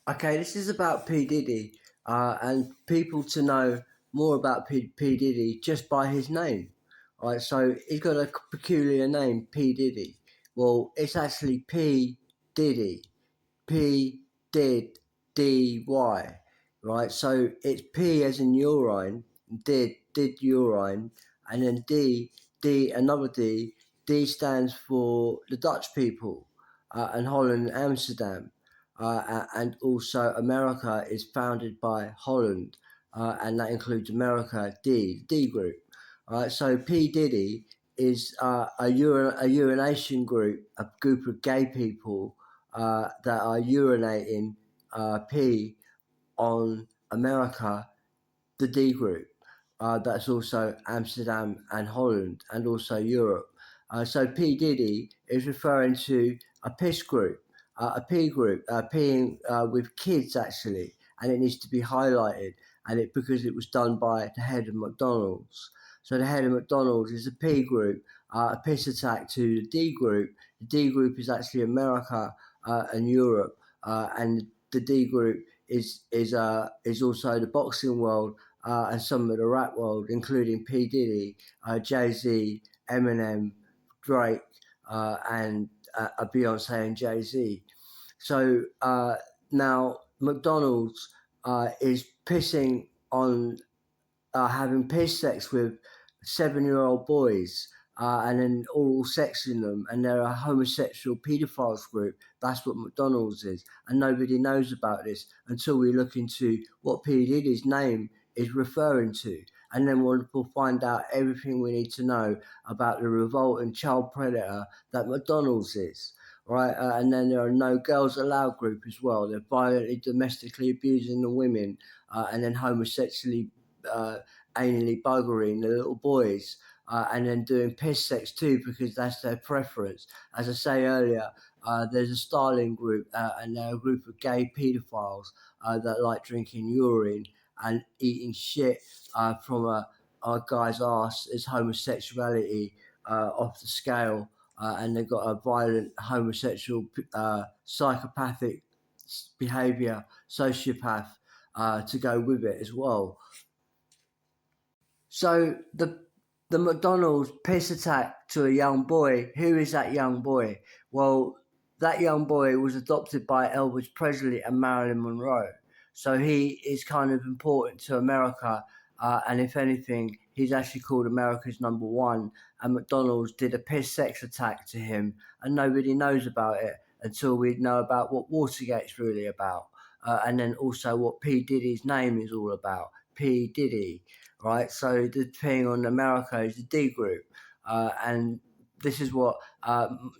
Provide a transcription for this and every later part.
Okay, this is about P Diddy, and people to know more about P Diddy just by his name. Right, so he's got a peculiar name, P Diddy. Well, it's actually P Diddy, P did D Y, right? So it's P as in urine, did urine, and then D another D. D stands for the Dutch people, and Holland and Amsterdam, and also America is founded by Holland, and that includes America D group. So P Diddy is a urination group, a group of gay people that are urinating pee on America, the D group. That's also Amsterdam and Holland and also Europe. So P Diddy is referring to a piss group, a P group, peeing with kids actually, and it needs to be highlighted. And it because it was done by the head of McDonald's. So the head of McDonald's is a P group, a piss attack to the D group. The D group is actually America and Europe, and the D group is also the boxing world and some of the rap world, including P Diddy, Jay-Z, Eminem, Drake, and Beyonce and Jay-Z. So now McDonald's is pissing on having piss sex with 7-year-old boys and then oral sexing them, and they're a homosexual paedophiles group. That's what McDonald's is, and nobody knows about this until we look into what P Diddy's name is referring to, and then we'll find out everything we need to know about the revolting child predator that McDonald's is. Right, and then there are no girls allowed group as well. They're violently, domestically abusing the women, and then homosexually uh, anally buggering the little boys, and then doing piss sex too because that's their preference. As I say earlier, there's a styling group, and they're a group of gay paedophiles that like drinking urine and eating shit from a guy's ass. Is homosexuality off the scale, and they've got a violent homosexual, psychopathic behaviour, sociopath to go with it as well. So the McDonald's piss attack to a young boy. Who is that young boy? Well, that young boy was adopted by Elvis Presley and Marilyn Monroe. So he is kind of important to America. And if anything, he's actually called America's number one. And McDonald's did a piss sex attack to him, and nobody knows about it until we know about what Watergate's really about, and then also what P Diddy's name is all about. P Diddy, right? So the thing on America is the D group, and this is what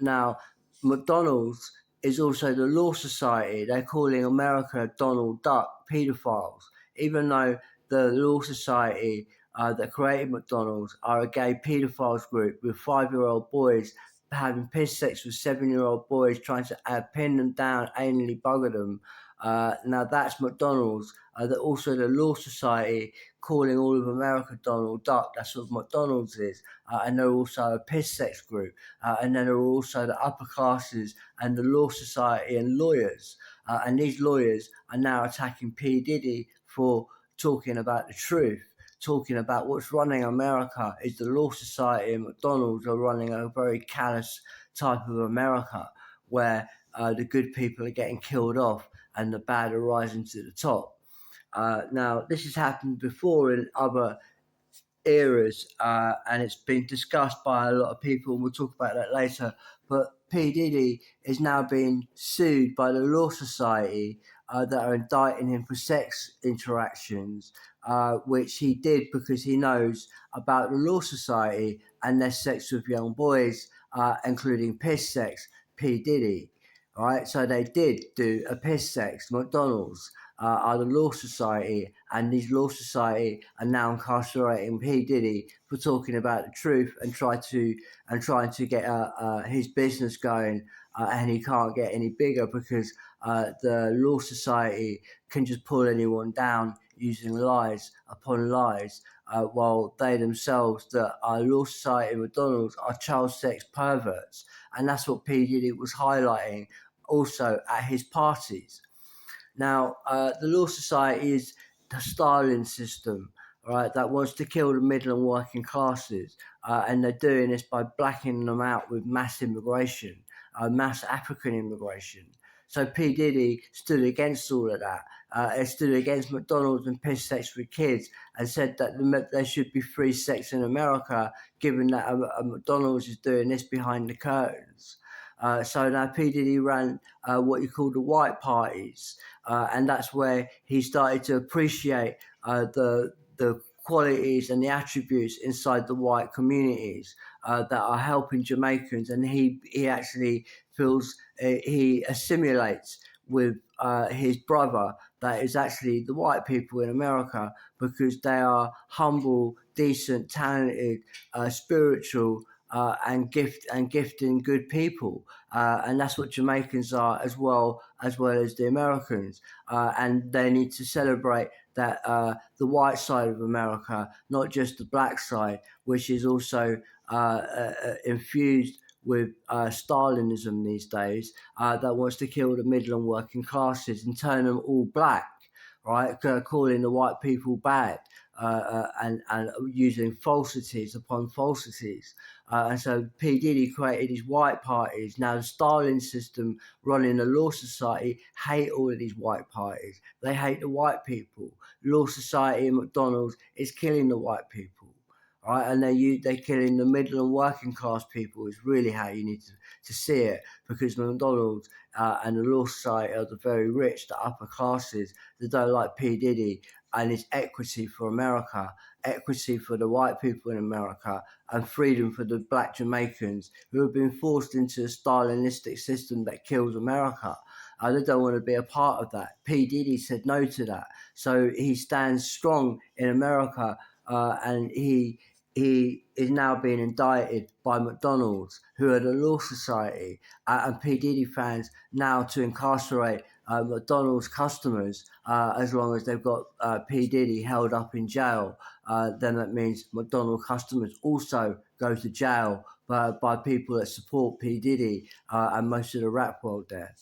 now McDonald's is also the Law Society. They're calling America Donald Duck pedophiles, even though the Law Society that created McDonald's are a gay pedophiles group with 5-year-old boys having piss sex with 7-year-old boys, trying to pin them down, anally bugger them. Now that's McDonald's. Also the Law Society calling all of America Donald Duck. That's what McDonald's is. And they're also a piss sex group. And then there are also the upper classes and the Law Society and lawyers. And these lawyers are now attacking P. Diddy for talking about the truth, talking about what's running America is the Law Society, and McDonald's are running a very callous type of America where the good people are getting killed off and the bad are rising to the top. Now, this has happened before in other eras, and it's been discussed by a lot of people, and we'll talk about that later. But P. Diddy is now being sued by the Law Society that are indicting him for sex interactions, which he did because he knows about the Law Society and their sex with young boys, including piss sex. P. Diddy. All right, so they did do a piss sex. McDonald's are the Law Society, and these Law Society are now incarcerating P Diddy for talking about the truth and trying to get his business going, and he can't get any bigger because the Law Society can just pull anyone down using lies upon lies, while they themselves, the Law Society and McDonald's, are child sex perverts, and that's what P Diddy was highlighting also at his parties. Now, the Law Society is the Stalin system, right, that wants to kill the middle and working classes, and they're doing this by blacking them out with mass immigration, mass African immigration. So P Diddy stood against all of that. He stood against McDonald's and piss sex with kids, and said that there should be free sex in America, given that a McDonald's is doing this behind the curtains. So now P Diddy ran what you call the white parties, and that's where he started to appreciate the qualities and the attributes inside the white communities that are helping Jamaicans, and he actually feels he assimilates with his brother that is actually the white people in America, because they are humble, decent, talented, spiritual, and gifting good people, and that's what Jamaicans are as well as the Americans, and they need to celebrate that the white side of America, not just the black side, which is also infused with Stalinism these days, that wants to kill the middle and working classes and turn them all black, right? Calling the white people bad, and using falsities upon falsities. And so P. Diddy created his white parties. Now the Stalin system running the Law Society hate all of these white parties. They hate the white people. Law Society and McDonald's is killing the white people. Right, and they're killing the middle and working class people is really how you need to see it, because McDonald's and the Law Society are the very rich, the upper classes that don't like P Diddy, and it's equity for America, equity for the white people in America, and freedom for the black Jamaicans who have been forced into a Stalinistic system that kills America. They don't want to be a part of that. P Diddy said no to that, so he stands strong in America, and he is now being indicted by McDonald's, who are the Law Society, and P. Diddy fans now to incarcerate McDonald's customers as long as they've got P. Diddy held up in jail. Then that means McDonald's customers also go to jail by people that support P. Diddy and most of the rap world there.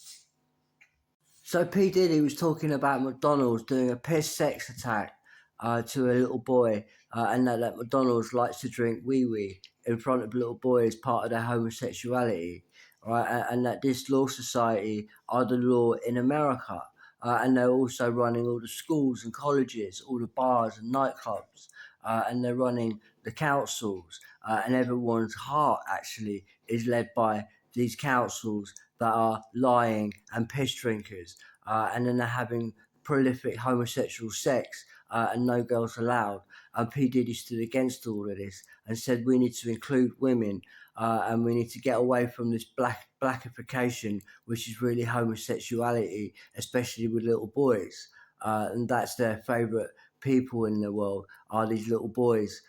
So P. Diddy was talking about McDonald's doing a piss sex attack to a little boy, and that McDonald's likes to drink wee wee in front of little boys as part of their homosexuality, right? And that this law society are the law in America, and they're also running all the schools and colleges, all the bars and nightclubs, and they're running the councils, and everyone's heart actually is led by these councils that are lying and piss drinkers, and then they're having prolific homosexual sex, and no girls allowed. And P. Diddy stood against all of this and said we need to include women, and we need to get away from this blackification, which is really homosexuality, especially with little boys. And that's their favourite people in the world, are these little boys,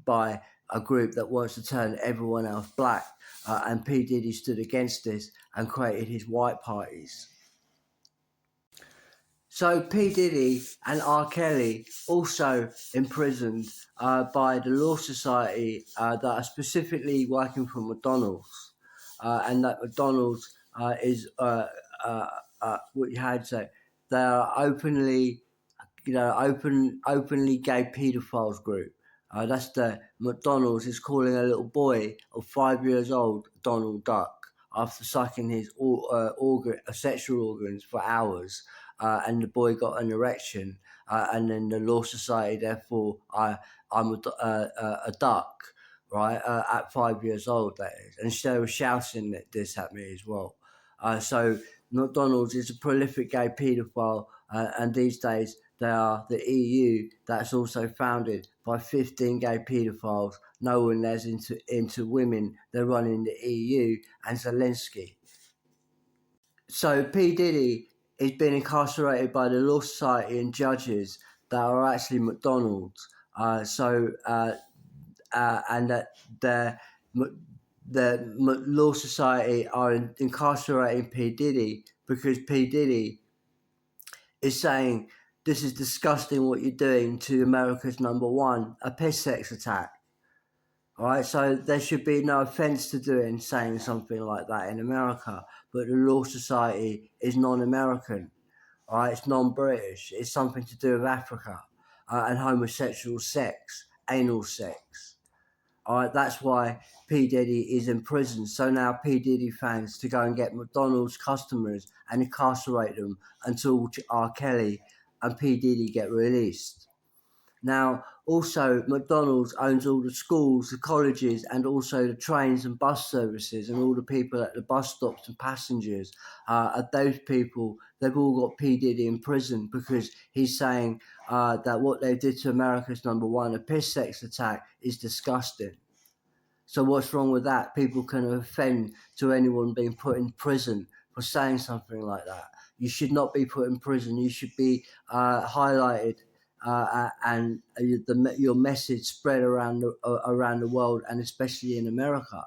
by a group that wants to turn everyone else black. And P. Diddy stood against this and created his white parties. So P. Diddy and R. Kelly also imprisoned by the Law Society that are specifically working for McDonald's, and that McDonald's is what you had to say. They are openly, openly gay paedophiles group. That's the McDonald's is calling a little boy of 5 years old Donald Duck after sucking his sexual organs for hours, and the boy got an erection, and then the Law Society, therefore, I'm a duck, right? At 5 years old, that is, and they were shouting this at me as well. So McDonald's is a prolific gay paedophile, and these days they are the EU that's also founded by 15 gay paedophiles. No one there's into women. They're running the EU and Zelensky. So P. Diddy is being incarcerated by the Law Society and judges that are actually McDonald's. And that the Law Society are incarcerating P. Diddy because P. Diddy is saying this is disgusting what you're doing to America's number one, a piss sex attack. All right, so there should be no offence to saying something like that in America, but the Law Society is non-American. All right, it's non-British. It's something to do with Africa and homosexual sex, anal sex. All right, that's why P Diddy is in prison. So now P Diddy fans to go and get McDonald's customers and incarcerate them until R. Kelly and P Diddy get released. Now, also, McDonald's owns all the schools, the colleges, and also the trains and bus services, and all the people at the bus stops and passengers. Those people, they've all got P. Diddy in prison because he's saying that what they did to America's number one, a piss sex attack, is disgusting. So what's wrong with that? People can offend to anyone being put in prison for saying something like that. You should not be put in prison. You should be highlighted and your message spread around the world, and especially in America.